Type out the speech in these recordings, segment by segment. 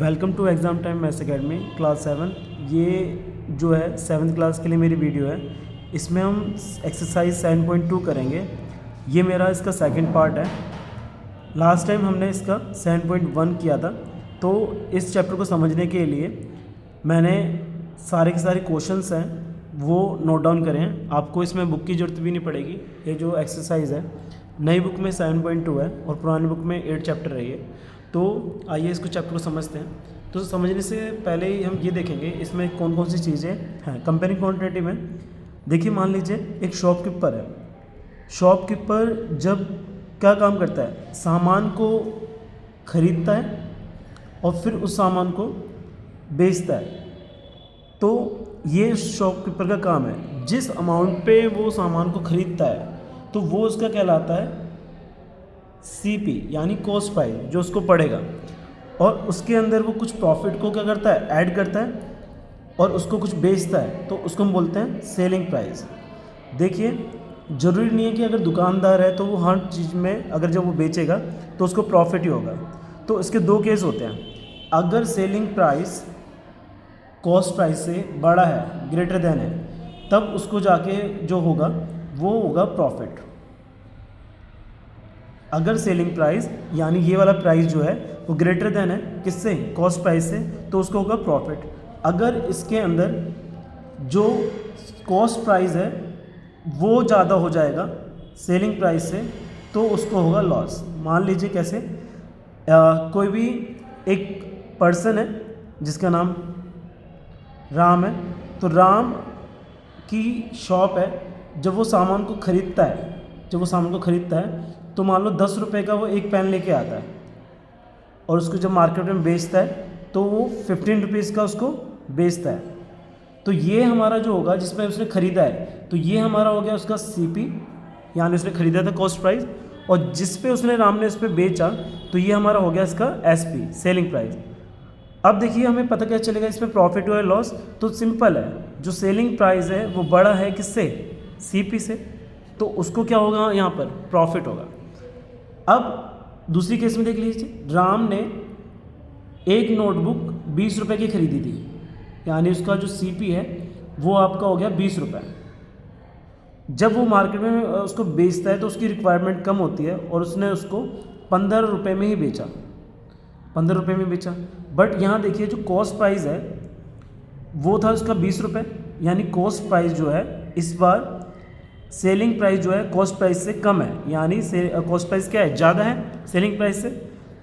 Welcome to exam time maths academy class 7। ये जो है 7th क्लास के लिए मेरी वीडियो है। इसमें हम एक्सरसाइज 7.2 करेंगे। ये मेरा इसका सेकंड पार्ट है। लास्ट टाइम हमने इसका 7.1 किया था। तो इस चैप्टर को समझने के लिए मैंने सारे के सारे क्वेश्चंस हैं वो नोट डाउन करें हैं। आपको इसमें बुक की ज़रूरत भी नहीं पड़ेगी। ये जो एक्सरसाइज है नई बुक में 7.2 है और पुरानी बुक में 8 चैप्टर है ये। तो आइए इसको चैप्टर को समझते हैं। तो समझने से पहले ही हम ये देखेंगे इसमें कौन कौन सी चीज़ें हैं। कंपेयरिंग क्वांटिटेटिव में देखिए, मान लीजिए एक शॉपकीपर है। शॉपकीपर जब क्या काम करता है, सामान को खरीदता है और फिर उस सामान को बेचता है। तो ये शॉपकीपर का काम है। जिस अमाउंट पे वो सामान को खरीदता है तो वो उसका कहलाता है CP यानी कॉस्ट प्राइस, जो उसको पड़ेगा। और उसके अंदर वो कुछ प्रॉफिट को क्या करता है, ऐड करता है और उसको कुछ बेचता है, तो उसको हम बोलते हैं सेलिंग प्राइस। देखिए, ज़रूरी नहीं है कि अगर दुकानदार है तो वो हर चीज़ में अगर जब वो बेचेगा तो उसको प्रॉफिट ही होगा। तो इसके दो केस होते हैं। अगर सेलिंग प्राइस कॉस्ट प्राइस से बड़ा है, ग्रेटर देन है, तब उसको जाके जो होगा वो होगा प्रॉफिट। अगर सेलिंग प्राइस यानी ये वाला प्राइस जो है वो ग्रेटर देन है किससे, कॉस्ट प्राइस से, तो उसको होगा प्रॉफिट। अगर इसके अंदर जो कॉस्ट प्राइस है वो ज़्यादा हो जाएगा सेलिंग प्राइस से, तो उसको होगा लॉस। मान लीजिए कैसे, कोई भी एक पर्सन है जिसका नाम राम है। तो राम की शॉप है। जब वो सामान को खरीदता है, तो मान लो 10 रुपये का वो एक पेन लेके आता है और उसको जब मार्केट में बेचता है तो वो 15 रुपीज़ का उसको बेचता है। तो ये हमारा जो होगा जिसमें उसने ख़रीदा है, तो ये हमारा हो गया उसका CP यानी उसने ख़रीदा था कॉस्ट प्राइस। और जिस पे उसने राम ने उस पर बेचा तो ये हमारा हो गया इसका SP सेलिंग प्राइस। अब देखिए, हमें पता क्या चलेगा इसमें प्रॉफिट हुआ है लॉस। तो सिंपल है, जो सेलिंग प्राइस है वो बड़ा है किससे, CP से, तो उसको क्या होगा यहाँ पर प्रॉफिट होगा। अब दूसरी केस में देख लीजिए, राम ने एक नोटबुक 20 रुपये की खरीदी थी, यानी उसका जो CP है वो आपका हो गया 20 रुपये। जब वो मार्केट में उसको बेचता है तो उसकी रिक्वायरमेंट कम होती है और उसने उसको 15 रुपये में ही बेचा, 15 रुपये में बेचा। बट यहाँ देखिए, जो कॉस्ट प्राइस है वो था उसका 20 रुपये, यानी कॉस्ट प्राइस जो है इस बार सेलिंग प्राइस जो है कॉस्ट प्राइस से कम है, यानी कॉस्ट प्राइस क्या है, ज़्यादा है सेलिंग प्राइस से।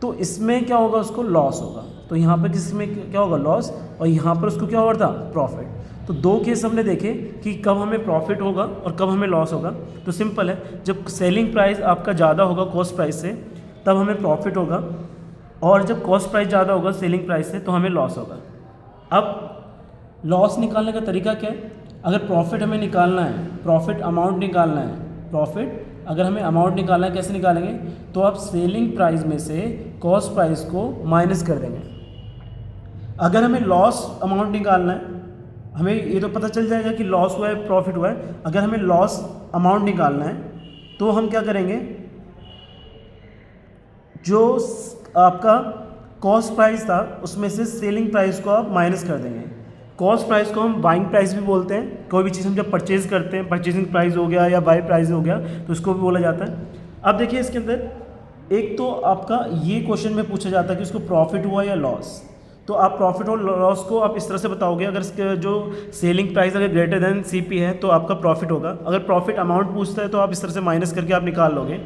तो इसमें क्या होगा, उसको लॉस होगा। तो यहाँ पर किस में क्या होगा, लॉस, और यहाँ पर उसको क्या हो रहा था, प्रॉफिट। तो दो केस हमने देखे कि कब हमें प्रॉफिट होगा और कब हमें लॉस होगा। तो सिंपल है, जब सेलिंग प्राइस आपका ज़्यादा होगा कॉस्ट प्राइस से तब हमें प्रॉफिट होगा, और जब कॉस्ट प्राइस ज़्यादा होगा सेलिंग प्राइस से तो हमें लॉस होगा। अब लॉस निकालने का तरीका क्या है, अगर प्रॉफिट हमें निकालना है, प्रॉफिट अमाउंट निकालना है, प्रॉफिट अगर हमें अमाउंट निकालना है, कैसे निकालेंगे, तो आप सेलिंग प्राइस में से कॉस्ट प्राइस को माइनस कर देंगे। अगर हमें लॉस अमाउंट निकालना है, हमें ये तो पता चल जाएगा कि लॉस हुआ है प्रॉफिट हुआ है। अगर हमें लॉस अमाउंट निकालना है तो हम क्या करेंगे, जो आपका कॉस्ट प्राइस था उसमें से सेलिंग प्राइस को आप माइनस कर देंगे। कॉस्ट प्राइस को हम बाइंग प्राइस भी बोलते हैं। कोई भी चीज़ हम जब परचेज करते हैं, परचेजिंग प्राइस हो गया या बाई प्राइस हो गया, तो उसको भी बोला जाता है। अब देखिए, इसके अंदर एक तो आपका ये क्वेश्चन में पूछा जाता है कि उसको प्रॉफिट हुआ या लॉस। तो आप प्रॉफिट और लॉस को आप इस तरह से बताओगे, अगर इसके जो सेलिंग प्राइस अगर ग्रेटर देन CP है तो आपका प्रॉफिट होगा। अगर प्रॉफिट अमाउंट पूछता है तो आप इस तरह से माइनस करके आप निकाल लोगे।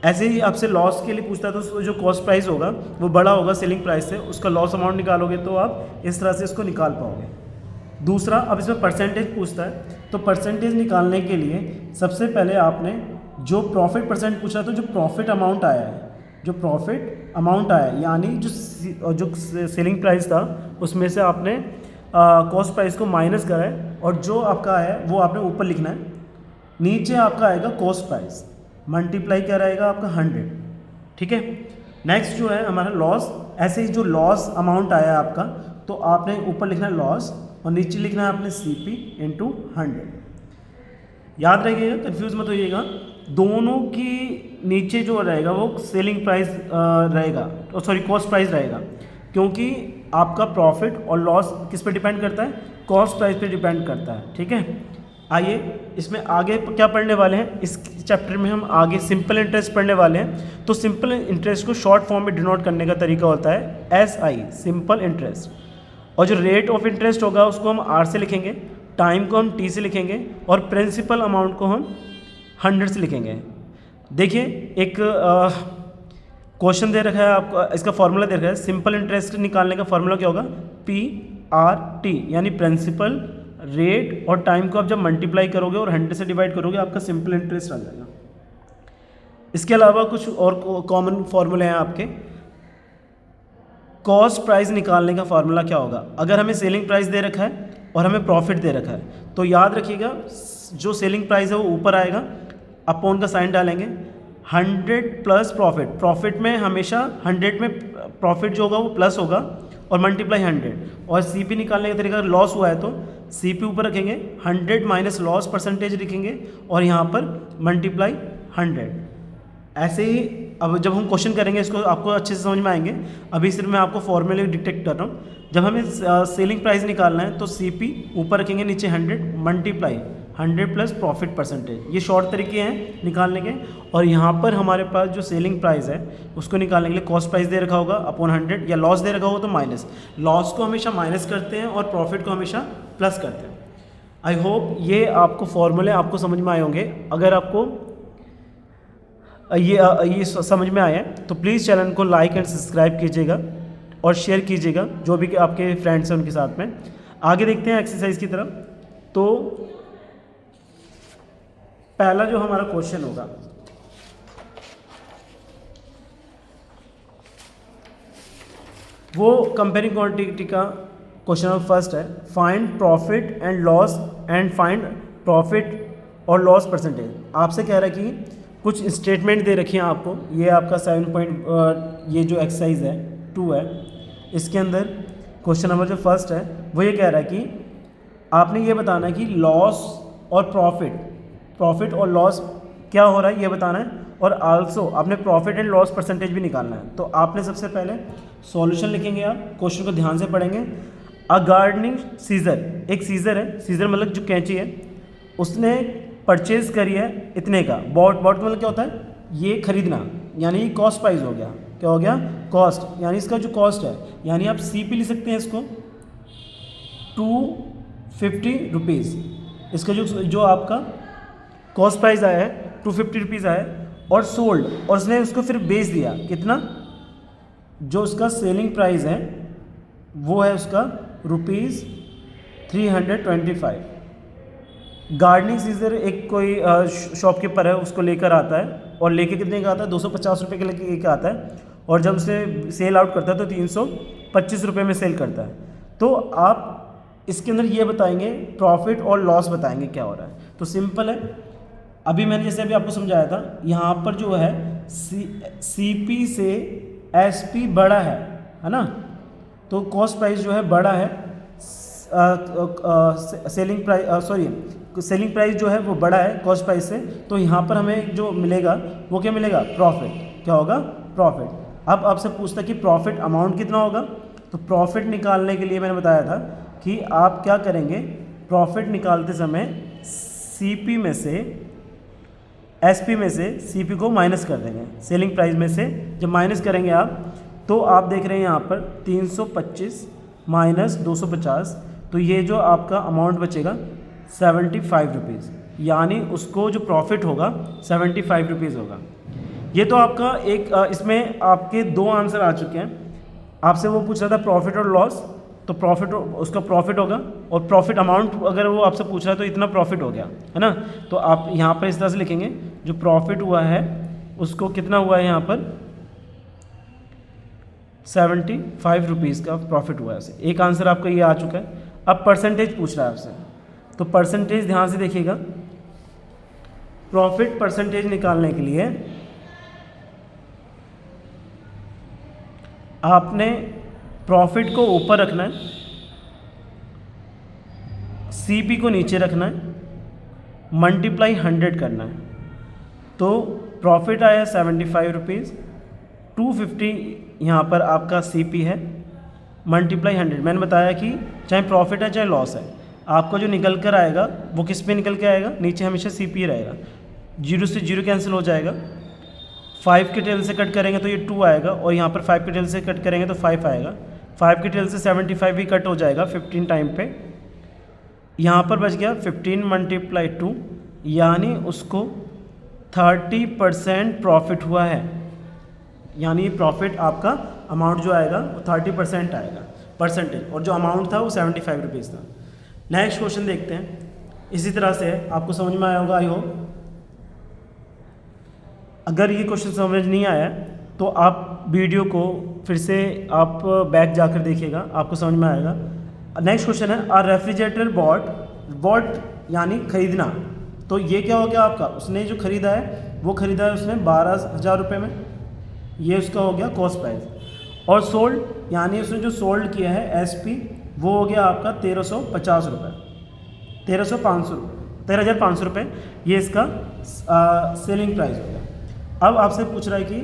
ऐसे ही आपसे लॉस के लिए पूछता है तो जो कॉस्ट प्राइस होगा वो बड़ा होगा सेलिंग प्राइस से, उसका लॉस अमाउंट निकालोगे तो आप इस तरह से इसको निकाल पाओगे। दूसरा, अब इसमें परसेंटेज पूछता है, तो परसेंटेज निकालने के लिए सबसे पहले आपने जो प्रॉफिट परसेंट पूछा, तो जो प्रॉफिट अमाउंट आया है, जो प्रॉफिट अमाउंट आया है यानी जो सेलिंग प्राइस था उसमें से आपने कॉस्ट प्राइस को माइनस करा है, और जो आपका है वो आपने ऊपर लिखना है। नीचे आपका आएगा कॉस्ट प्राइस, मल्टीप्लाई क्या रहेगा आपका 100, ठीक है। नेक्स्ट जो है हमारा लॉस। ऐसे ही जो लॉस अमाउंट आया है आपका, तो आपने ऊपर लिखना है लॉस और नीचे लिखना है आपने CP × 100। याद रखिएगा, कंफ्यूज मत होइएगा। दोनों की नीचे जो रहेगा वो सेलिंग प्राइस रहेगा, सॉरी कॉस्ट प्राइस रहेगा, क्योंकि आपका प्रॉफिट और लॉस किस पे डिपेंड करता है, कॉस्ट प्राइस पे डिपेंड करता है। ठीक है, आइए इसमें आगे क्या पढ़ने वाले हैं, इस चैप्टर में हम आगे सिंपल इंटरेस्ट पढ़ने वाले हैं। तो सिंपल इंटरेस्ट को शॉर्ट फॉर्म में डिनोट करने का तरीका होता है SI, सिंपल इंटरेस्ट। और जो रेट ऑफ इंटरेस्ट होगा उसको हम R से लिखेंगे, टाइम को हम T से लिखेंगे और प्रिंसिपल अमाउंट को हम 100 से लिखेंगे। देखिए एक क्वेश्चन दे रखा है आपको, इसका फॉर्मूला दे रखा है, सिंपल इंटरेस्ट निकालने का फॉर्मूला क्या होगा, PRT, यानी प्रिंसिपल, रेट और टाइम को आप जब मल्टीप्लाई करोगे और 100 से डिवाइड करोगे आपका सिंपल इंटरेस्ट आ जाएगा। इसके अलावा कुछ और कॉमन फॉर्मूले हैं आपके। कॉस्ट प्राइस निकालने का फॉर्मूला क्या होगा, अगर हमें सेलिंग प्राइस दे रखा है और हमें प्रॉफिट दे रखा है तो याद रखिएगा जो सेलिंग प्राइस है वो ऊपर आएगा, अपॉन का साइन डालेंगे, 100 प्लस प्रॉफिट, प्रॉफिट में हमेशा 100 में प्रॉफिट जो होगा वो प्लस होगा और मल्टीप्लाई 100। और CP निकालने का तरीका, लॉस हुआ है तो CP ऊपर रखेंगे, 100 माइनस लॉस परसेंटेज लिखेंगे और यहाँ पर मल्टीप्लाई 100। ऐसे ही अब जब हम क्वेश्चन करेंगे इसको आपको अच्छे से समझ में आएंगे। अभी सिर्फ मैं आपको फॉर्मूले डिटेक्ट कर रहा हूँ। जब हमें सेलिंग प्राइस निकालना है तो CP ऊपर रखेंगे, नीचे 100 मल्टीप्लाई 100 प्लस प्रॉफिट परसेंटेज। ये शॉर्ट तरीके हैं निकालने के। और यहाँ पर हमारे पास जो सेलिंग प्राइस है उसको निकालने के लिए कॉस्ट प्राइस दे रखा होगा अपॉन 100, या लॉस दे रखा होगा तो माइनस, लॉस को हमेशा माइनस करते हैं और प्रॉफिट को हमेशा प्लस करते हैं। आई होप ये आपको फॉर्मूले आपको समझ में आए होंगे। अगर आपको ये समझ में आया तो प्लीज़ चैनल को लाइक एंड सब्सक्राइब कीजिएगा और शेयर कीजिएगा जो भी आपके फ्रेंड्स हैं उनके साथ में। आगे देखते हैं एक्सरसाइज की तरफ। तो पहला जो हमारा क्वेश्चन होगा वो कंपेयरिंग क्वांटिटी का क्वेश्चन नंबर फर्स्ट है, find profit and loss and find profit और लॉस परसेंटेज। आपसे कह रहा है कि कुछ स्टेटमेंट दे रखी हैं आपको, ये आपका 7 ये जो एक्सरसाइज है 2 है, इसके अंदर क्वेश्चन नंबर जो फर्स्ट है वो ये कह रहा है कि आपने ये बताना है कि लॉस और प्रॉफिट और लॉस क्या हो रहा है ये बताना है, और आल्सो आपने प्रॉफिट एंड लॉस परसेंटेज भी निकालना है। तो आपने सबसे पहले सॉल्यूशन लिखेंगे, आप क्वेश्चन को ध्यान से पढ़ेंगे। अ गार्डनिंग सीजर, एक सीजर है, सीजर मतलब जो कैंची है, उसने परचेज करी है इतने का, बॉट मतलब क्या होता है, ये खरीदना, यानी कॉस्ट प्राइस हो गया, क्या हो गया, कॉस्ट, यानी इसका जो कॉस्ट है, यानी आप CP लिख सकते हैं इसको 250 रुपीज़। इसका जो आपका कॉस्ट प्राइस आया है 250 रुपीज़ आया है, और सोल्ड, और उसने उसको फिर बेच दिया कितना, जो उसका सेलिंग प्राइस है वो है उसका ₹325। गार्डनिंग सीजर एक कोई शॉपकीपर है उसको लेकर आता है, और लेके कितने का आता है, 250 रुपये के लेके आता है, और जब उसे सेल आउट करता है तो 325 रुपये में सेल करता है। तो आप इसके अंदर ये बताएंगे प्रॉफिट और लॉस बताएंगे क्या हो रहा है। तो सिंपल है, अभी मैंने जैसे अभी आपको समझाया था, यहाँ पर जो है CP से SP बड़ा है ना, तो कॉस्ट प्राइस जो है बड़ा है, सेलिंग प्राइस जो है वो बड़ा है कॉस्ट प्राइस से, तो यहाँ पर हमें जो मिलेगा वो क्या मिलेगा, प्रॉफिट, क्या होगा, प्रॉफिट। अब आपसे पूछता है कि प्रॉफिट अमाउंट कितना होगा, तो प्रॉफिट निकालने के लिए मैंने बताया था कि आप क्या करेंगे, प्रॉफिट निकालते समय CP में से SP में से CP को माइनस कर देंगे, सेलिंग प्राइस में से जब माइनस करेंगे आप, तो आप देख रहे हैं यहाँ पर 325 माइनस 250, तो ये जो आपका अमाउंट बचेगा 75 रुपीज़, यानी उसको जो प्रॉफिट होगा 75 रुपीज़ होगा। ये तो आपका एक इसमें आपके 2 आंसर आ चुके हैं। आपसे वो पूछ रहा था प्रॉफिट और लॉस, तो प्रॉफिट उसका प्रॉफिट होगा, और प्रॉफिट अमाउंट अगर वो आपसे पूछ रहा है तो इतना प्रॉफिट हो गया है ना। तो आप यहाँ पर इस तरह से लिखेंगे, जो प्रॉफिट हुआ है उसको कितना हुआ है, यहाँ पर 75 रुपीज़ का प्रॉफिट हुआ है। ऐसे एक आंसर आपका ये आ चुका है। अब परसेंटेज पूछ रहा है आपसे, तो परसेंटेज ध्यान से देखिएगा। प्रॉफिट परसेंटेज निकालने के लिए आपने प्रॉफिट को ऊपर रखना है, CP को नीचे रखना है, मल्टीप्लाई 100 करना है। तो प्रॉफिट आया 75 रुपीज़, 250 यहाँ पर आपका CP है, मल्टीप्लाई 100। मैंने बताया कि चाहे प्रॉफिट है चाहे लॉस है, आपको जो निकल कर आएगा वो किस पे निकल के आएगा, नीचे हमेशा CP रहेगा। 0 से 0 कैंसिल हो जाएगा, 5 के टेल से कट करेंगे तो ये 2 आएगा, और यहाँ पर 5 के टेल से कट करेंगे तो 5 आएगा। 5 के टेल से 75 भी कट हो जाएगा 15 टाइम पे, यहाँ पर बच गया 15 मल्टीप्लाई 2, यानी उसको 30% प्रॉफिट हुआ है। यानी प्रॉफिट आपका अमाउंट जो आएगा वो 30% आएगा परसेंटेज, और जो अमाउंट था वो 75 रुपीज़ था। नेक्स्ट क्वेश्चन देखते हैं। इसी तरह से आपको समझ में आया होगा आई होप। अगर ये क्वेश्चन समझ नहीं आया तो आप वीडियो को फिर से आप बैक जाकर देखिएगा, आपको समझ में आएगा। नेक्स्ट क्वेश्चन है अ रेफ्रिजरेटर बॉट यानी खरीदना। तो ये क्या हो गया आपका, उसने जो खरीदा है वो खरीदा है उसने 12,000 रुपये में, ये उसका हो गया कॉस्ट प्राइस। और सोल्ड यानी उसने जो सोल्ड किया है SP वो हो गया आपका 1350 रुपये, 13,500 रुपये, ये इसका सेलिंग प्राइस हो गया। अब आपसे पूछ रहा है कि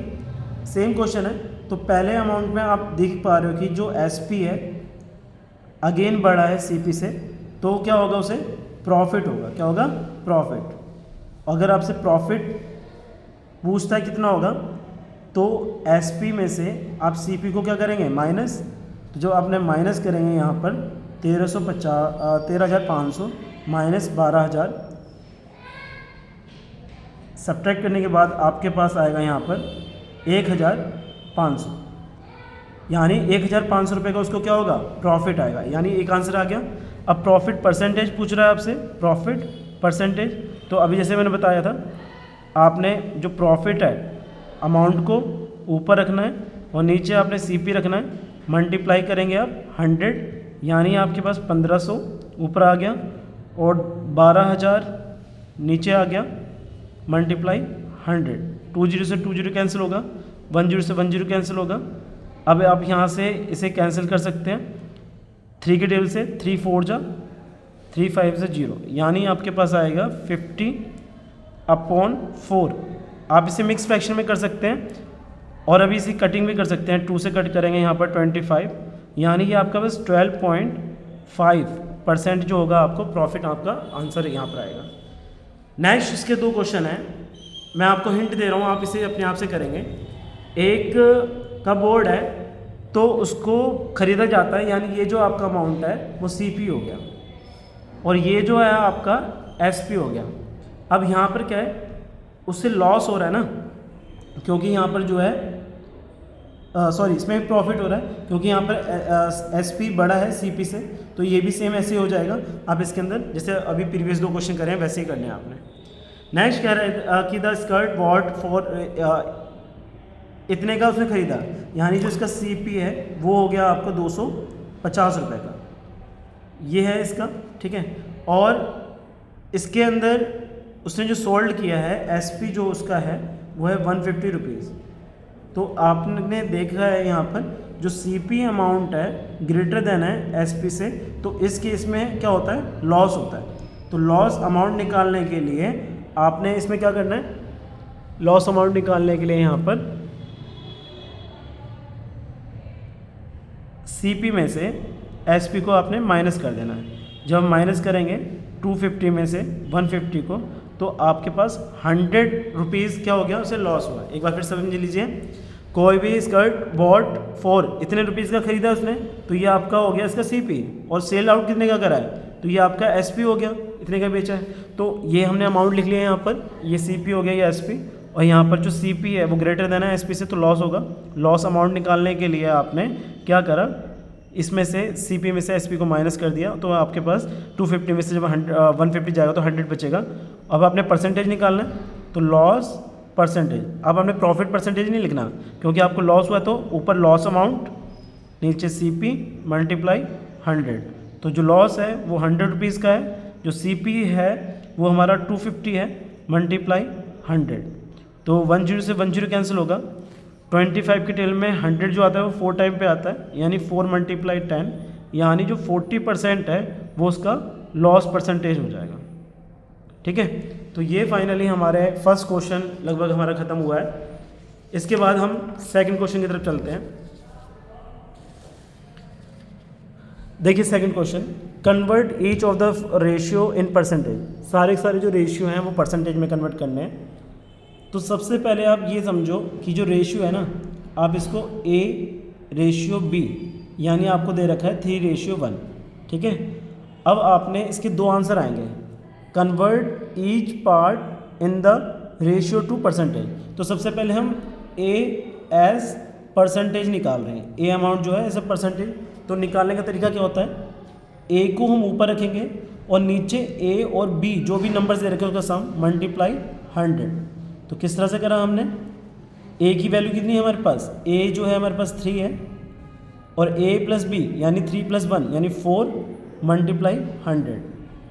सेम क्वेश्चन है, तो पहले अमाउंट में आप देख पा रहे हो कि जो SP है अगेन बड़ा है CP से, तो क्या होगा, उसे प्रॉफिट होगा। क्या होगा, प्रॉफिट। अगर आपसे प्रॉफिट पूछता है कितना होगा, तो SP में से आप CP को क्या करेंगे, माइनस। तो जो आपने माइनस करेंगे यहाँ पर 13,500 माइनस 12,000, सब्ट्रैक्ट करने के बाद आपके पास आएगा यहाँ पर 1,500, यानी 1,500 रुपये का उसको क्या होगा, प्रॉफिट आएगा। यानी एक आंसर आ गया। अब प्रॉफिट परसेंटेज पूछ रहा है आपसे, प्रॉफिट परसेंटेज। तो अभी जैसे मैंने बताया था, आपने जो प्रॉफिट है अमाउंट को ऊपर रखना है और नीचे आपने CP रखना है, मल्टीप्लाई करेंगे आप 100, यानी आपके पास 1,500 ऊपर आ गया और 12,000 नीचे आ गया, मल्टीप्लाई 100। 20 से 20 कैंसिल होगा, 10 से 10 कैंसिल होगा। अब आप यहाँ से इसे कैंसिल कर सकते हैं, 3 के टेबल से 3 4 जा 3 5 से 0, यानी आपके पास आएगा 50/4। आप इसे मिक्स फ्रैक्शन में कर सकते हैं और अभी इसी कटिंग भी कर सकते हैं। 2 से कट करेंगे यहाँ पर 25, यानी कि आपका बस 12.5% जो होगा आपको प्रॉफिट, आपका आंसर यहाँ पर आएगा। नेक्स्ट इसके 2 क्वेश्चन हैं, मैं आपको हिंट दे रहा हूँ, आप इसे अपने आप से करेंगे। एक का बोर्ड है तो उसको ख़रीदा जाता है, यानी ये जो आपका अमाउंट है वो CP हो गया, और ये जो है आपका SP हो गया। अब यहाँ पर क्या है, उससे लॉस हो रहा है ना, क्योंकि यहाँ पर जो है सॉरी इसमें प्रॉफिट हो रहा है, क्योंकि यहाँ पर SP बड़ा है CP से, तो ये भी सेम ऐसे ही हो जाएगा। आप इसके अंदर जैसे अभी प्रीवियस 2 क्वेश्चन करें वैसे ही करने हैं आपने। नेक्स्ट कह रहा है कि द स्कर्ट बॉट फॉर इतने का उसने खरीदा, यानी जो इसका CP है वो हो गया आपका 250 रुपये का, ये है इसका, ठीक है। और इसके अंदर उसने जो सोल्ड किया है SP जो उसका है वो है 150 रुपीज़। तो आपने देखा है यहाँ पर जो CP अमाउंट है ग्रेटर देन है SP से, तो इस केस में क्या होता है, लॉस होता है। तो लॉस अमाउंट निकालने के लिए आपने इसमें क्या करना है, लॉस अमाउंट निकालने के लिए यहाँ पर CP में से SP को आपने माइनस कर देना है। जब हम माइनस करेंगे 250 में से 150 को, तो आपके पास 100 रुपीज़ क्या हो गया, उसे लॉस हुआ। एक बार फिर समझ लीजिए, कोई भी स्कर्ट बॉट फॉर इतने रुपीज़ का खरीदा उसने, तो ये आपका हो गया इसका CP, और सेल आउट कितने का करा है, तो ये आपका SP हो गया, इतने का बेचा है। तो ये हमने अमाउंट लिख लिया है यहाँ पर, ये CP हो गया, ये SP, और यहाँ पर जो CP है वो ग्रेटर देन है SP से, तो लॉस होगा। लॉस अमाउंट निकालने के लिए आपने क्या करा, इसमें से CP में से SP को माइनस कर दिया, तो आपके पास 250 में से जब 150 जाएगा तो 100 बचेगा। अब आपने परसेंटेज निकालना है, तो लॉस परसेंटेज। अब आपने प्रॉफिट परसेंटेज नहीं लिखना, क्योंकि आपको लॉस हुआ तो ऊपर लॉस अमाउंट, नीचे CP मल्टीप्लाई 100। तो जो लॉस है वो 100 रुपीज़ का है, जो CP है वो हमारा 250 है, मल्टीप्लाई 100। तो 10 से 10 कैंसिल होगा, 25 के टेल में 100 जो आता है वो 4 टाइम पे आता है, यानी 4 मल्टीप्लाई 10, यानी जो 40% है वो उसका लॉस परसेंटेज हो जाएगा। ठीक है, तो ये फाइनली हमारे फर्स्ट क्वेश्चन लगभग हमारा ख़त्म हुआ है। इसके बाद हम सेकंड क्वेश्चन की तरफ चलते हैं। देखिए second question, convert each of the ratio in percentage. सारे के सारे जो रेशियो हैं वो परसेंटेज में कन्वर्ट करने हैं। तो सबसे पहले आप ये समझो कि जो रेशियो है ना, आप इसको A रेशियो B, यानी आपको दे रखा है 3:1, ठीक है। अब आपने इसके दो आंसर आएंगे, convert each part in the ratio two percentage. तो सबसे पहले हम A एज परसेंटेज निकाल रहे हैं, A अमाउंट जो है एज अ परसेंटेज। तो निकालने का तरीका क्या होता है, A को हम ऊपर रखेंगे और नीचे A और B जो भी नंबर्स दे रखे हैं उसका सम मल्टीप्लाई 100। तो किस तरह से करा हमने, A की वैल्यू कितनी है हमारे पास, A जो है हमारे पास 3 है और A प्लस B यानी 3 + 1 यानी 4 मल्टीप्लाई 100।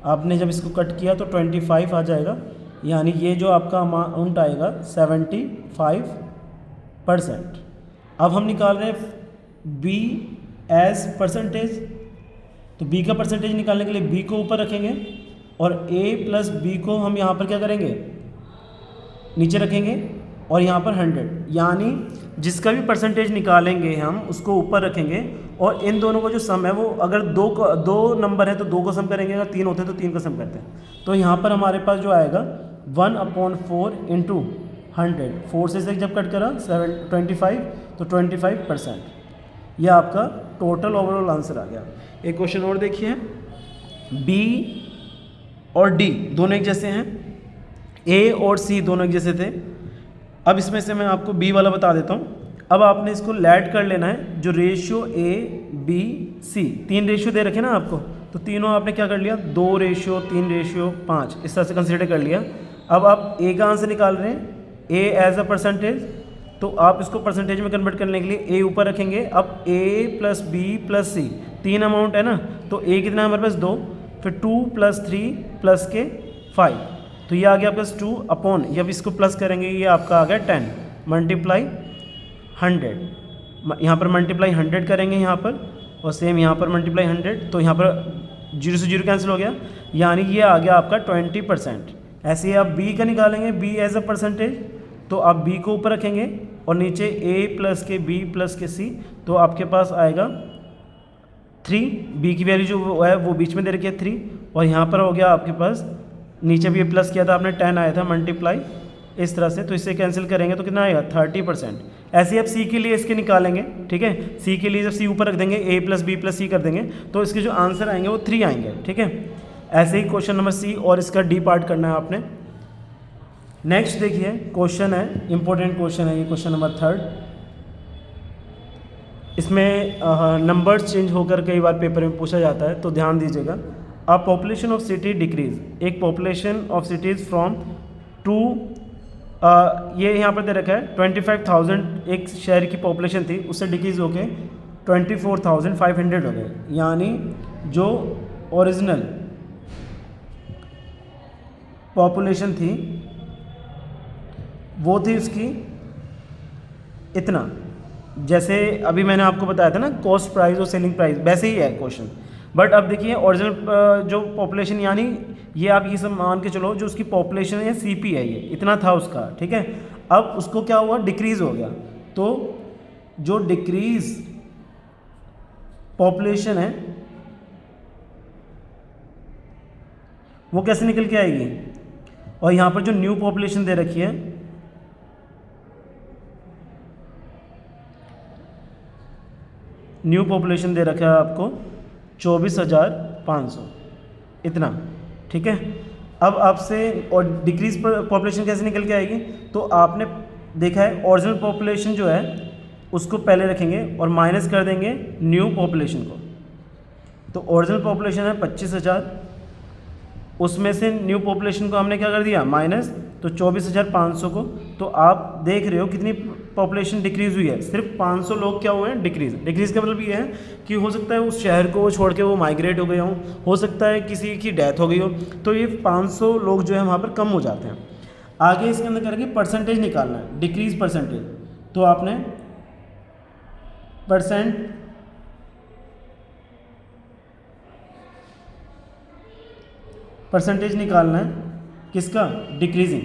आपने जब इसको कट किया तो 25 आ जाएगा, यानी ये जो आपका अमाउंट आएगा 75%। अब हम निकाल रहे हैं B एज परसेंटेज। तो B का परसेंटेज निकालने के लिए B को ऊपर रखेंगे और A प्लस B को हम यहाँ पर क्या करेंगे, नीचे रखेंगे और यहाँ पर 100, यानी जिसका भी परसेंटेज निकालेंगे हम उसको ऊपर रखेंगे और इन दोनों का जो सम है वो अगर दो नंबर है तो 2 को सम करेंगे, अगर 3 होते हैं तो 3 को सम करते हैं। तो यहाँ पर हमारे पास जो आएगा 1/4 × 100, 4 से जब कट करा 25 तो 25%। यह आपका टोटल ओवरऑल आंसर आ गया। एक क्वेश्चन और देखिए, B और D दोनों एक जैसे हैं, A और C दोनों एक जैसे थे। अब इसमें से मैं आपको B वाला बता देता हूँ। अब आपने इसको लैड कर लेना है, जो ratio A B C 3 ratio दे रखे ना आपको, तो तीनों आपने क्या कर लिया, 2:3:5 इस तरह से कंसिडर कर लिया। अब आप A का आंसर निकाल रहे हैं, A एज अ परसेंटेज। तो आप इसको परसेंटेज में कन्वर्ट करने के लिए A ऊपर रखेंगे। अब A plus B plus C 3 amount है ना, तो A कितना है हमारे पास 2, फिर 2 + 3 + के 5, तो ये आ गया आपका 2 अपॉन, जब इसको प्लस करेंगे ये आपका आ गया 10 मल्टीप्लाई 100। यहाँ पर मल्टीप्लाई 100 करेंगे यहाँ पर, और सेम यहाँ पर मल्टीप्लाई 100, तो यहाँ पर 0 से 0 कैंसिल हो गया, यानी ये आ गया आपका 20%। ऐसे ही आप B का निकालेंगे, B एज अ परसेंटेज। तो आप B को ऊपर रखेंगे और नीचे A प्लस के B प्लस के C, तो आपके पास आएगा 3। B की वैल्यू जो है वो बीच में दे रखी है 3, और यहाँ पर हो गया आपके पास, नीचे भी प्लस किया था आपने 10 आया था मल्टीप्लाई इस तरह से, तो इससे कैंसिल करेंगे तो कितना आएगा 30%। ऐसे ही आप C के लिए इसके निकालेंगे, ठीक है। C के लिए जब C ऊपर रख देंगे, A plus B plus C कर देंगे, तो इसके जो आंसर आएंगे वो 3 आएंगे, ठीक है। ऐसे ही क्वेश्चन नंबर C और इसका D पार्ट करना है आपने। नेक्स्ट देखिए क्वेश्चन है, इंपॉर्टेंट क्वेश्चन है ये, क्वेश्चन नंबर 3। इसमें नंबर्स चेंज होकर कई बार पेपर में पूछा जाता है, तो ध्यान दीजिएगा। A population of city decrease, एक पॉपुलेशन ऑफ सिटीज़ फ्रॉम 2, ये यहाँ पर दे रखा है 25,000 एक शहर की पॉपुलेशन थी, उससे डिक्रीज होके 24,500 हो गए, यानी जो ओरिजिनल पॉपुलेशन थी वो थी उसकी इतना। जैसे अभी मैंने आपको बताया था ना कॉस्ट प्राइस और सेलिंग प्राइस, वैसे ही है क्वेश्चन। बट अब देखिए ओरिजिनल जो पॉपुलेशन, यानी ये आप ये सब मान के चलो जो उसकी पॉपुलेशन है CP है, ये इतना था उसका, ठीक है। अब उसको क्या हुआ, डिक्रीज़ हो गया। तो जो डिक्रीज पॉपुलेशन है वो कैसे निकल के आएगी, और यहाँ पर जो न्यू पॉपुलेशन दे रखी है, न्यू पॉपुलेशन दे रखा है आपको 24,500 इतना, ठीक है। अब आपसे और डिक्रीज पॉपुलेशन कैसे निकल के आएगी, तो आपने देखा है ओरिजिनल पॉपुलेशन जो है उसको पहले रखेंगे और माइनस कर देंगे न्यू पॉपुलेशन को। तो ओरिजिनल पॉपुलेशन है 25,000, उसमें से न्यू पॉपुलेशन को हमने क्या कर दिया माइनस, तो 24,500 को। तो आप देख रहे हो कितनी पॉपुलेशन डिक्रीज़ हुई है, सिर्फ 500 लोग क्या हुए हैं डिक्रीज़। डिक्रीज़ का मतलब ये है कि हो सकता है उस शहर को छोड़ के वो माइग्रेट हो गए हों, हो सकता है किसी की डेथ हो गई हो, तो ये 500 लोग जो है वहाँ पर कम हो जाते हैं। आगे इसके अंदर करके परसेंटेज निकालना है, डिक्रीज परसेंटेज। तो आपने परसेंटेज निकालना है किसका, डिक्रीजिंग,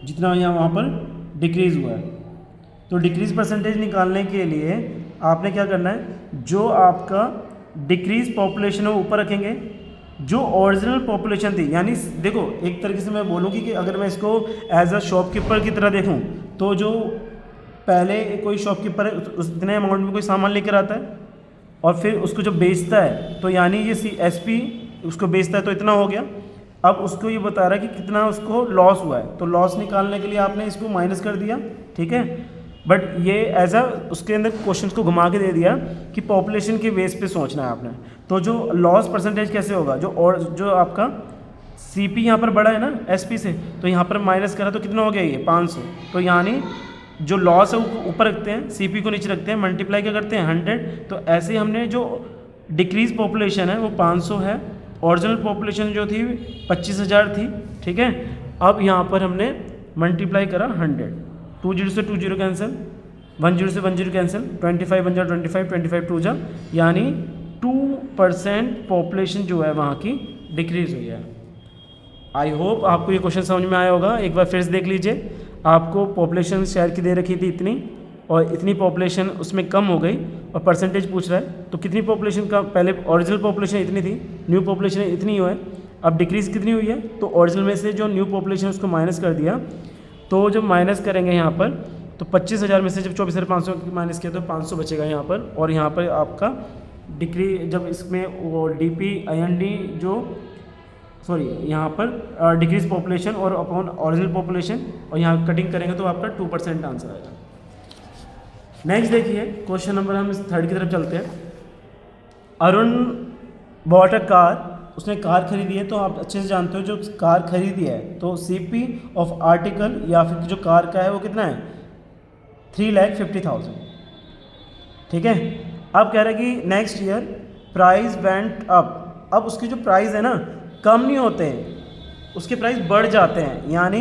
जितना यहाँ वहाँ पर डिक्रीज़ हुआ है। तो डिक्रीज परसेंटेज निकालने के लिए आपने क्या करना है, जो आपका डिक्रीज पॉपुलेशन वो ऊपर रखेंगे, जो ओरिजिनल पॉपुलेशन थी, यानी देखो एक तरीके से मैं बोलूँ कि अगर मैं इसको एज अ शॉपकीपर की तरह देखूँ तो जो पहले कोई शॉपकीपर है उस इतने अमाउंट में कोई सामान लेकर आता है और फिर उसको जब बेचता है तो यानी ये एसपी उसको बेचता है तो इतना हो गया। अब उसको ये बता रहा है कि कितना उसको लॉस हुआ है, तो लॉस निकालने के लिए आपने इसको माइनस कर दिया, ठीक है। बट ये एज अ उसके अंदर क्वेश्चन को घुमा के दे दिया कि पॉपुलेशन के बेस पे सोचना है आपने। तो जो लॉस परसेंटेज कैसे होगा, जो आपका सीपी यहाँ पर बड़ा है ना एसपी से, तो यहाँ पर माइनस करा तो कितना हो गया ये 500, तो यानी जो लॉस है वो ऊपर रखते हैं, सीपी को नीचे रखते हैं, मल्टीप्लाई क्या करते हैं 100। तो ऐसे ही हमने जो डिक्रीज पॉपुलेशन है वो 500 है, ओरिजिनल पॉपुलेशन जो थी 25,000 थी, ठीक है। अब यहाँ पर हमने मल्टीप्लाई करा 100, 20 से 20 कैंसिल, 10 से 10 कैंसिल, 25 बन जा 25, 25 2 जा, यानी 2% पॉपुलेशन जो है वहाँ की डिक्रीज हुई है। आई होप आपको ये क्वेश्चन समझ में आया होगा। एक बार फिर से देख लीजिए, आपको पॉपुलेशन शहर की दे रखी थी इतनी और इतनी पॉपुलेशन उसमें कम हो गई और परसेंटेज पूछ रहा है, तो कितनी पॉपुलेशन का, पहले ओरिजिनल पॉपुलेशन इतनी थी, न्यू पॉपुलेशन इतनी हुई है, अब डिक्रीज़ कितनी हुई है, तो ओरिजिनल में से जो न्यू पॉपुलेशन उसको माइनस कर दिया। तो जब माइनस करेंगे यहाँ पर तो 25,000 में से जब 24,500 माइनस किया तो 500 बचेगा यहाँ पर, और यहाँ पर आपका डिक्री जब इसमें वो DPIND जो सॉरी यहाँ पर डिक्रीज पॉपुलेशन और अपॉन ओरिजिनल पॉपुलेशन, और यहाँ कटिंग करेंगे तो आपका 2% आंसर आएगा। नेक्स्ट देखिए क्वेश्चन नंबर, हम इस थर्ड की तरफ चलते हैं। अरुण बॉट अ कार, उसने कार खरीदी है, तो आप अच्छे से जानते हो जो कार खरीदी है तो CP ऑफ आर्टिकल या फिर जो कार का है वो कितना है 3,50,000, ठीक है। अब कह रहा है कि next year price went up, अब उसकी जो प्राइस है ना कम नहीं होते हैं, उसके प्राइस बढ़ जाते हैं, यानी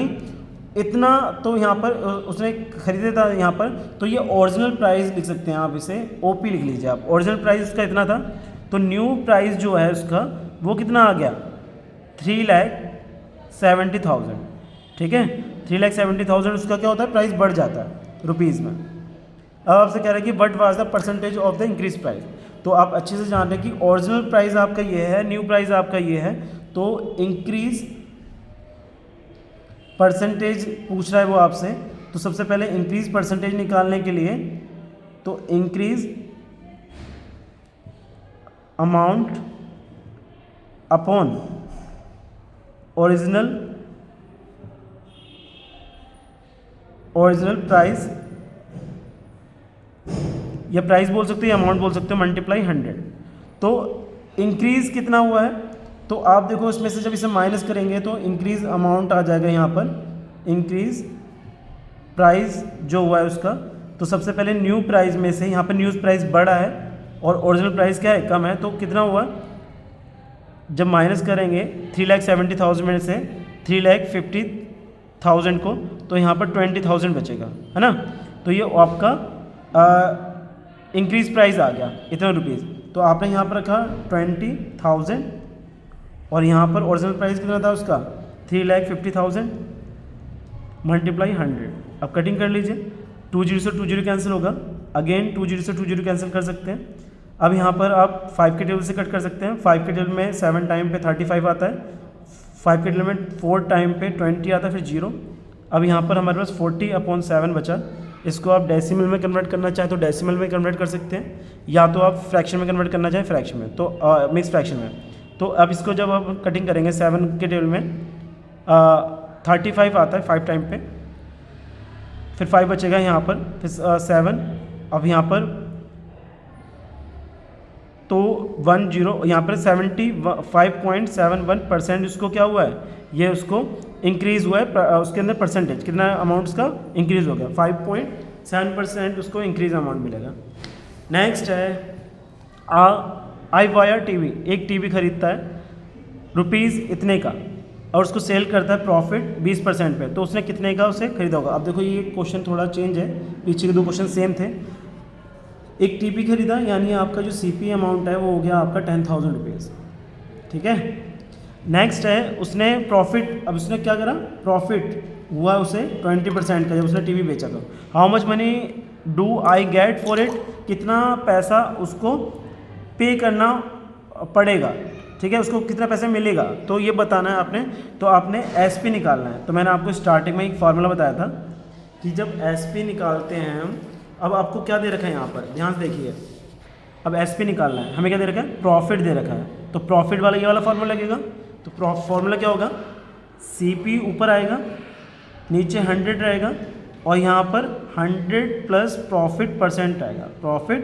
इतना, तो यहाँ पर उसने खरीदे था यहाँ पर, तो ये ओरिजिनल प्राइस लिख सकते हैं आप, इसे OP लिख लीजिए आप। ओरिजिनल प्राइस उसका इतना था, तो न्यू प्राइस जो है उसका वो कितना आ गया 3,70,000, ठीक है। 3,70,000 उसका क्या होता है, प्राइस बढ़ जाता है रुपीज़ में। अब आपसे कह रहा है कि what was the percentage of the increase price, तो आप अच्छे से जान रहे हैं कि ओरिजिनल प्राइस आपका ये है, न्यू प्राइस आपका ये है, तो इंक्रीज परसेंटेज पूछ रहा है वो आपसे। तो सबसे पहले इंक्रीज परसेंटेज निकालने के लिए तो increase amount upon original price, या प्राइस बोल सकते हो या अमाउंट बोल सकते हो, मल्टीप्लाई 100। तो इंक्रीज कितना हुआ है, तो आप देखो इसमें से जब इसे माइनस करेंगे तो इंक्रीज अमाउंट आ जाएगा यहाँ पर, इंक्रीज प्राइस जो हुआ है उसका। तो सबसे पहले न्यू प्राइस में से यहाँ पर न्यू प्राइस बढ़ा है और ओरिजिनल प्राइस क्या है कम है, तो कितना हुआ, जब माइनस करेंगे 3,70,000 में से 3,50,000 को, तो यहाँ पर 20,000 बचेगा, है ना। तो ये आपका इंक्रीज प्राइस आ गया इतना रुपीज़, तो आपने यहाँ पर रखा 20,000 और यहाँ पर ओरिजिनल प्राइस कितना था उसका 3,50,000 मल्टीप्लाई 100। अब कटिंग कर लीजिए, 20 से 20 कैंसिल होगा, अगेन 20 से 20 कैंसिल कर सकते हैं। अब यहाँ पर आप 5 के टेबल से कट कर सकते हैं, 5 के टेबल में 7 टाइम पे 35 आता है, 5 के टेबल में 4 टाइम पे 20 आता है, फिर 0। अब यहाँ पर हमारे पास 40/7 बचा, इसको आप डेसिमल में कन्वर्ट करना चाहें तो डेसिमल में कन्वर्ट कर सकते हैं, या तो आप फ्रैक्शन में कन्वर्ट करना चाहें फ्रैक्शन में, तो मिक्स फ्रैक्शन में। तो अब इसको जब आप कटिंग करेंगे 7 के टेबल में 35 आता है 5 टाइम पे, फिर 5 बचेगा यहाँ पर, फिर 7, अब यहाँ पर तो 10 यहाँ पर 75.71% उसको क्या हुआ है, ये उसको इंक्रीज़ हुआ है, उसके अंदर परसेंटेज कितना अमाउंट का इंक्रीज़ हो गया, 5.7% उसको इंक्रीज अमाउंट मिलेगा। नेक्स्ट है आई वायर टीवी, एक टीवी खरीदता है रुपीज़ इतने का और उसको सेल करता है प्रॉफिट 20% पे, तो उसने कितने का उसे खरीदा होगा। अब देखो ये क्वेश्चन थोड़ा चेंज है, पीछे के 2 क्वेश्चन सेम थे। एक टीवी खरीदा यानी आपका जो CP अमाउंट है वो हो गया आपका 10,000 रुपीज़, ठीक है। नेक्स्ट है उसने प्रॉफिट, अब उसने क्या करा, प्रॉफिट हुआ उसे 20% का जब उसने टीवी बेचा था। How much money do I get for it, कितना पैसा उसको पे करना पड़ेगा, ठीक है, उसको कितना पैसे मिलेगा, तो ये बताना है आपने। तो आपने एसपी निकालना है। तो मैंने आपको स्टार्टिंग में एक फार्मूला बताया था कि जब एसपी निकालते हैं हम, अब आपको क्या दे रखा है यहाँ पर, ध्यान से देखिए, अब एसपी निकालना है, हमें क्या दे रखा है, प्रॉफिट दे रखा है। तो प्रॉफिट वाला ये वाला फार्मूला लगेगा। तो फार्मूला क्या होगा, सीपी ऊपर आएगा, नीचे 100 रहेगा, और यहाँ पर 100 प्लस प्रॉफिट परसेंट आएगा, प्रॉफिट